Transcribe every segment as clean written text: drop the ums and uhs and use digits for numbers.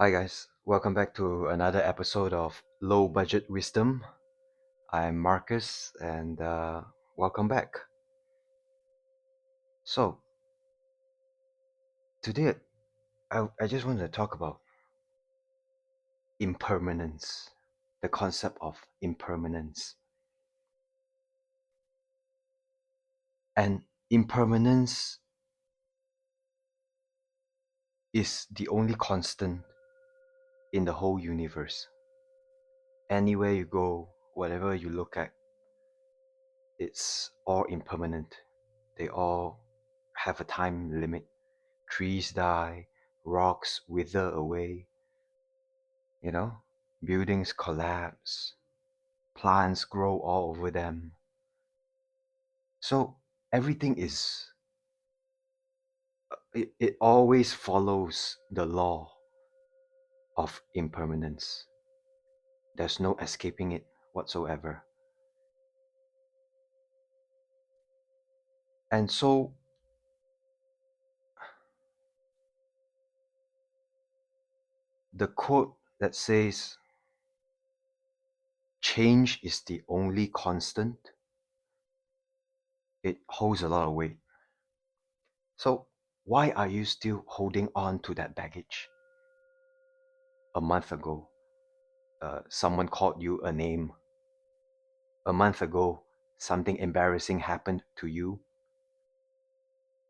Hi guys, welcome back to another episode of Low Budget Wisdom. I'm Marcus and welcome back. So, today I just wanted to talk about impermanence, the concept of impermanence. And impermanence is the only constant in the whole universe. Anywhere you go, whatever you look at, it's all impermanent. They all have a time limit. Trees die, rocks wither away, you know, buildings collapse, plants grow all over them. So everything it always follows the law of impermanence. There's no escaping it whatsoever. And so the quote that says, change is the only constant, it holds a lot of weight. So why are you still holding on to that baggage? A month ago, someone called you a name. A month ago, something embarrassing happened to you.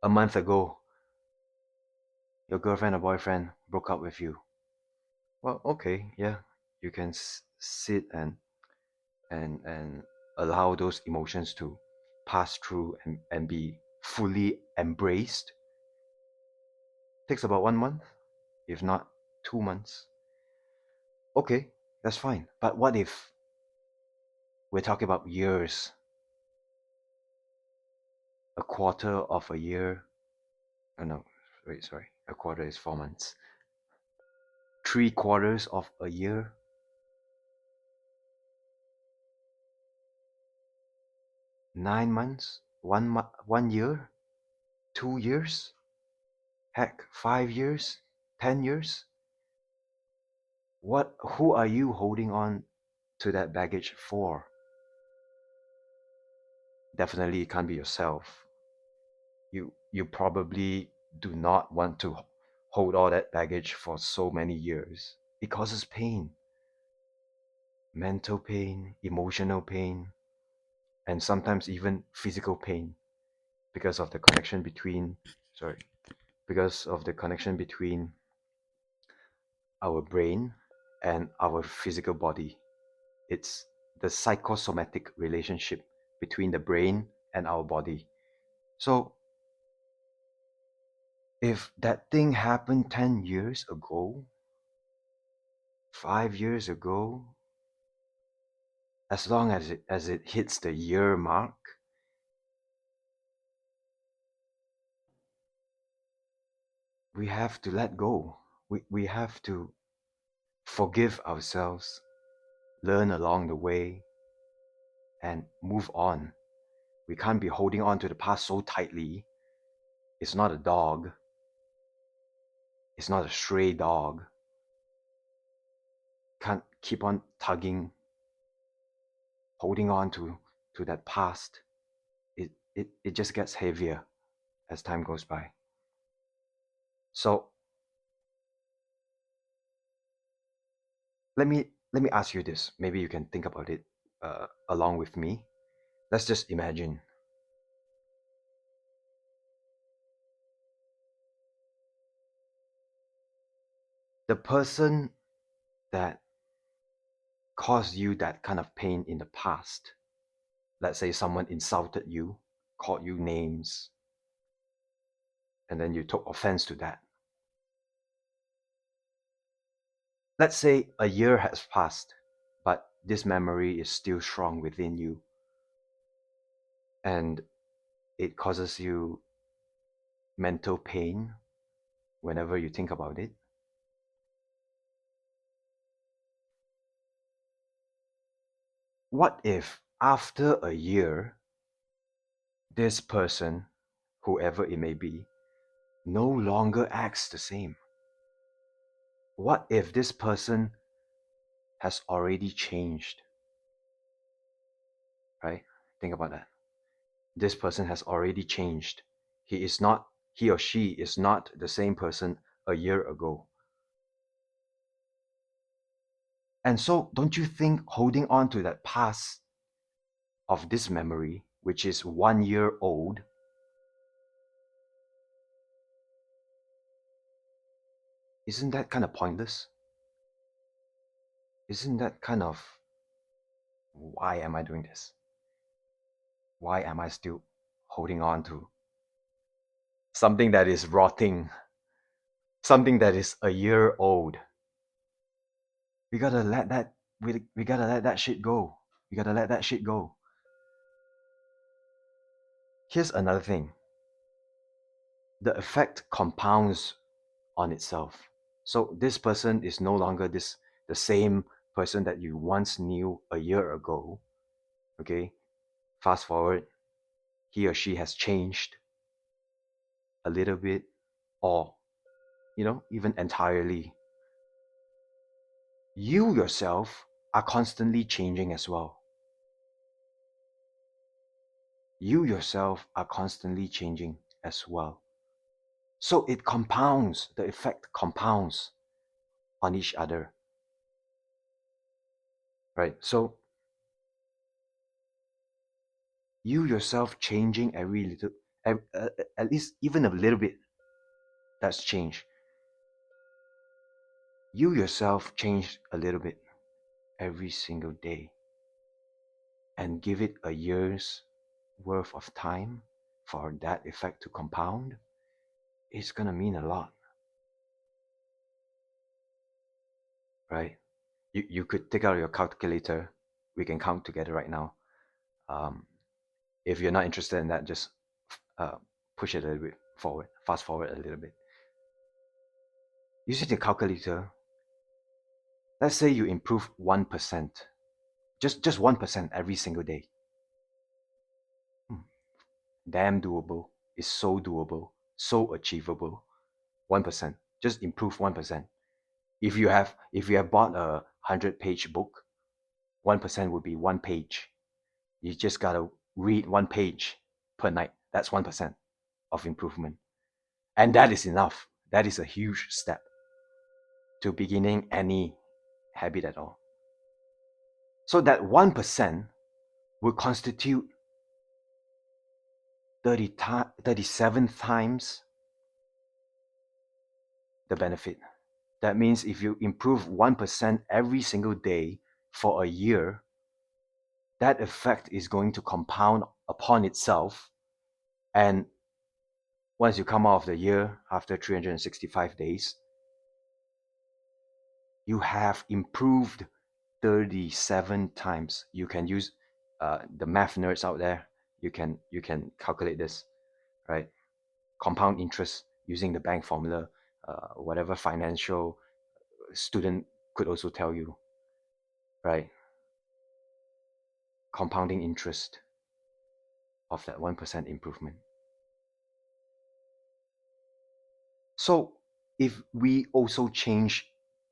A month ago, your girlfriend or boyfriend broke up with you. Well, okay, yeah, you can sit and allow those emotions to pass through and be fully embraced. Takes about 1 month, if not 2 months. Okay, that's fine. But what if we're talking about years, a quarter of a year? Oh no, wait, sorry, a quarter is 4 months. 3/4 of a year, 9 months, 1 year, 2 years, heck, 5 years, 10 years. Who are you holding on to that baggage for? Definitely it can't be yourself. You probably do not want to hold all that baggage for so many years. It causes pain, mental pain, emotional pain, and sometimes even physical pain because of the connection between sorry because of the connection between our brain and our physical body. It's the psychosomatic relationship between the brain and our body. So if that thing happened 10 years ago, 5 years ago, as long as it hits the year mark, we have to let go. We have to forgive ourselves, learn along the way, and move on. We can't be holding on to the past so tightly. It's not a dog. It's not a stray dog. Can't keep on tugging, holding on to that past. It just gets heavier as time goes by. So let me ask you this. Maybe you can think about it along with me. Let's just imagine the person that caused you that kind of pain in the past. Let's say someone insulted you, called you names, and then you took offense to that. Let's say a year has passed, but this memory is still strong within you, and it causes you mental pain whenever you think about it. What if after a year, this person, whoever it may be, no longer acts the same? What if this person has already changed, right? Think about that. This person has already changed. He or she is not the same person a year ago. And so, don't you think holding on to that past of this memory, which is 1 year old, isn't that kind of pointless? Isn't that kind of, why am I doing this? Why am I still holding on to something that is rotting, something that is a year old? We gotta let that we gotta let that shit go. We gotta let that shit go. Here's another thing. The effect compounds on itself. So this person is no longer the same person that you once knew a year ago. Okay? Fast forward, he or she has changed a little bit, or even entirely. You yourself are constantly changing as well. You yourself are constantly changing as well. So it compounds, the effect compounds on each other, right? So you yourself changing every little, at least even a little bit, that's change. You yourself change a little bit every single day, and give it a year's worth of time for that effect to compound. It's gonna mean a lot, right? You could take out your calculator. We can count together right now. Um, if you're not interested in that, just uh, push it a little bit forward, fast forward a little bit. Using the calculator, let's say you improve 1%, just 1% every single day. Hmm, damn doable. It's so doable, so achievable. 1%, just improve 1%. If you have bought a 100-page book, 1% would be 1 page. You just gotta read 1 page per night. That's 1% of improvement. And that is enough. That is a huge step to beginning any habit at all. So that 1% will constitute 37 times the benefit. That means if you improve 1% every single day for a year, that effect is going to compound upon itself. And once you come out of the year after 365 days, you have improved 37 times. You can use the math nerds out there. You can calculate this, right? Compound interest using the bank formula, whatever financial student could also tell you, right? Compounding interest of that 1% improvement. So if we also change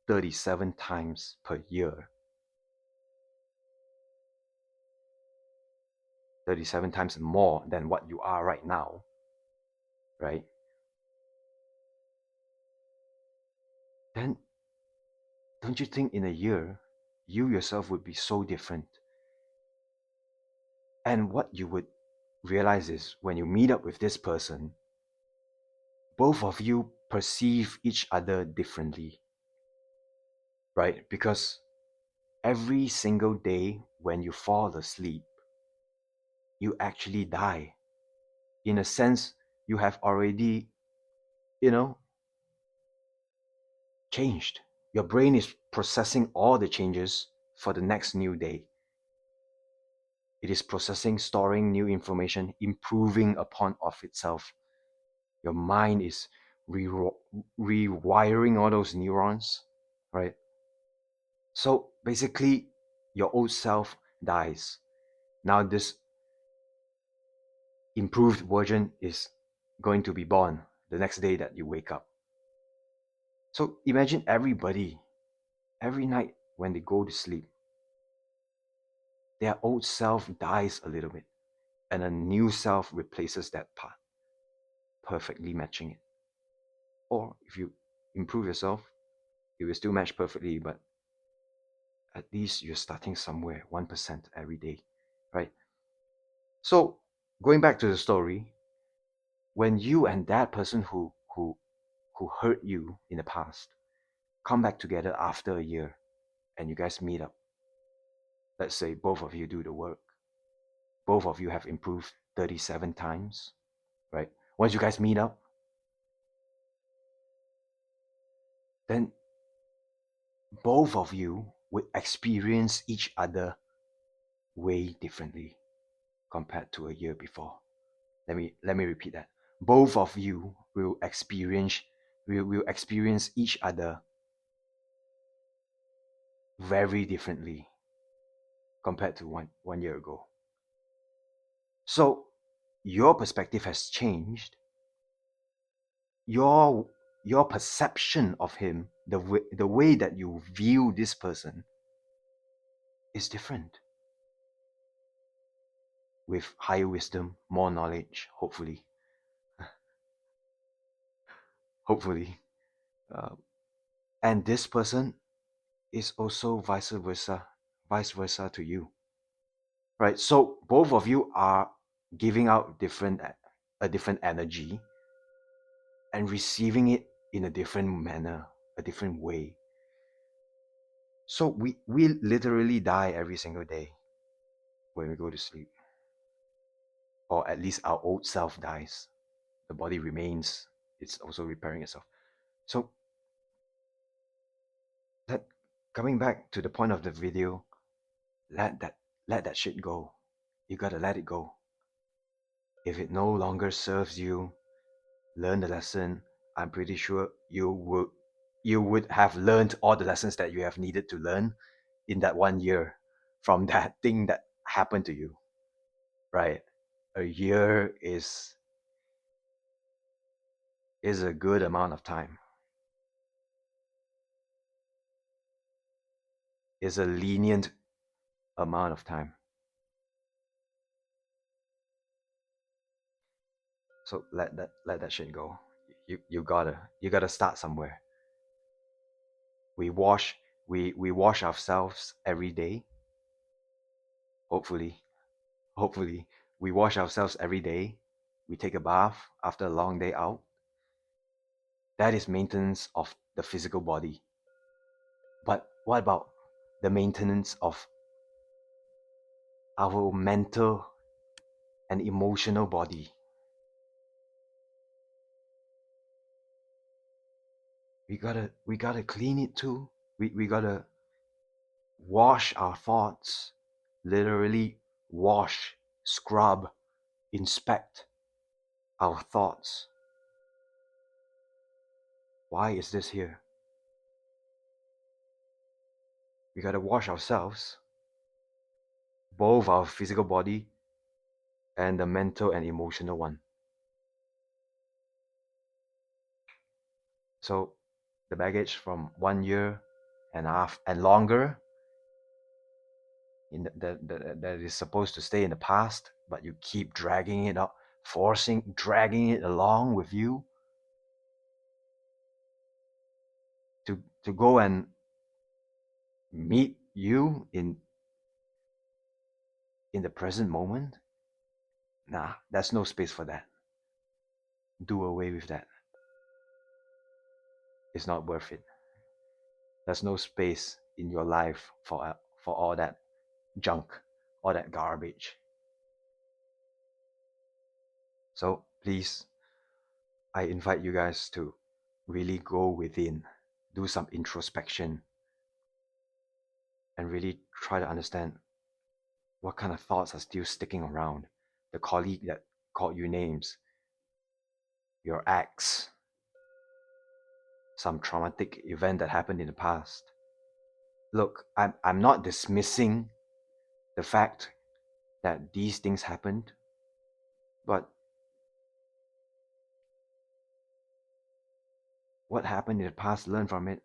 37 times per year, 37 times more than what you are right now, right? Then don't you think in a year, you yourself would be so different? And what you would realize is when you meet up with this person, both of you perceive each other differently, right? Because every single day when you fall asleep, you actually die. In a sense, you have already, you know, changed. Your brain is processing all the changes for the next new day. It is processing, storing new information, improving upon of itself. Your mind is rewiring all those neurons, right? So basically, your old self dies. Now this improved version is going to be born the next day that you wake up. So imagine everybody, every night when they go to sleep, their old self dies a little bit and a new self replaces that part, perfectly matching it. Or if you improve yourself, it will still match perfectly, but at least you're starting somewhere, 1% every day, right? So going back to the story, when you and that person who hurt you in the past come back together after a year and you guys meet up, let's say both of you do the work, both of you have improved 37 times, right? Once you guys meet up, then both of you would experience each other way differently compared to a year before. Let me repeat that. Both of you will experience each other very differently compared to one year ago. So your perspective has changed. Your your perception of him, the way that you view this person is different with higher wisdom, more knowledge, hopefully. Uh, and this person is also vice versa to you, right? So both of you are giving out a different energy and receiving it in a different manner, a different way. So we literally die every single day when we go to sleep, or at least our old self dies. The body remains; it's also repairing itself. So that coming back to the point of the video, let that let that shit go. You gotta let it go. If it no longer serves you, learn the lesson. I'm pretty sure you would have learned all the lessons that you have needed to learn in that 1 year from that thing that happened to you, right? A year is a good amount of time. Is a lenient amount of time. So let that shit go. You gotta start somewhere. We wash we wash ourselves every day. Hopefully, hopefully we wash ourselves every day. We take a bath after a long day out. That is maintenance of the physical body. But what about the maintenance of our mental and emotional body? We gotta clean it too. We gotta wash our thoughts, literally wash, scrub, inspect our thoughts. Why is this here? We gotta wash ourselves, both our physical body and the mental and emotional one. So the baggage from 1 year and a half and longer that is supposed to stay in the past, but you keep dragging it up, dragging it along with you to go and meet you in the present moment. Nah, there's no space for that. Do away with that. It's not worth it. There's no space in your life for all that junk, all that garbage. So please, I invite you guys to really go within, do some introspection, and really try to understand what kind of thoughts are still sticking around. The colleague that called you names, your ex, some traumatic event that happened in the past. Look, I'm not dismissing the fact that these things happened, but what happened in the past, learn from it.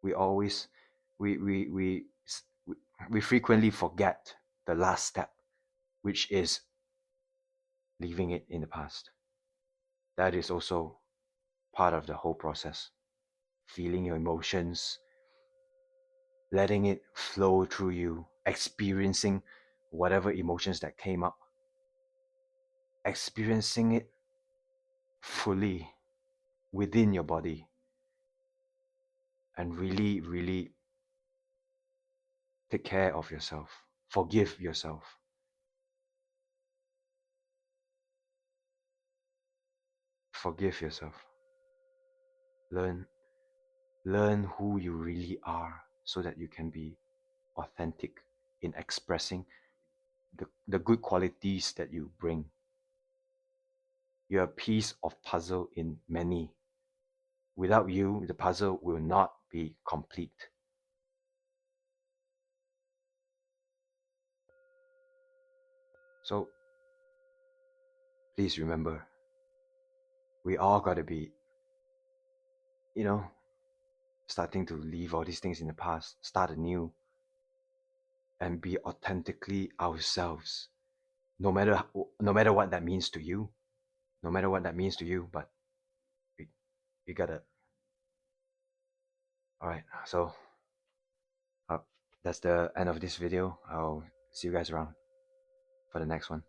We always, we, we, we, we frequently forget the last step, which is leaving it in the past. That is also part of the whole process. Feeling your emotions, letting it flow through you, experiencing whatever emotions that came up, experiencing it fully within your body, and really, really take care of yourself, forgive yourself. Forgive yourself. Learn learn who you really are so that you can be authentic in expressing the good qualities that you bring. You're a piece of puzzle in many. Without you, the puzzle will not be complete. So please remember, we all got to be, you know, starting to leave all these things in the past, start anew, and be authentically ourselves. No matter what that means to you, no matter what that means to you, but we, we gotta. All right, so uh, that's the end of this video. I'll see you guys around for the next one.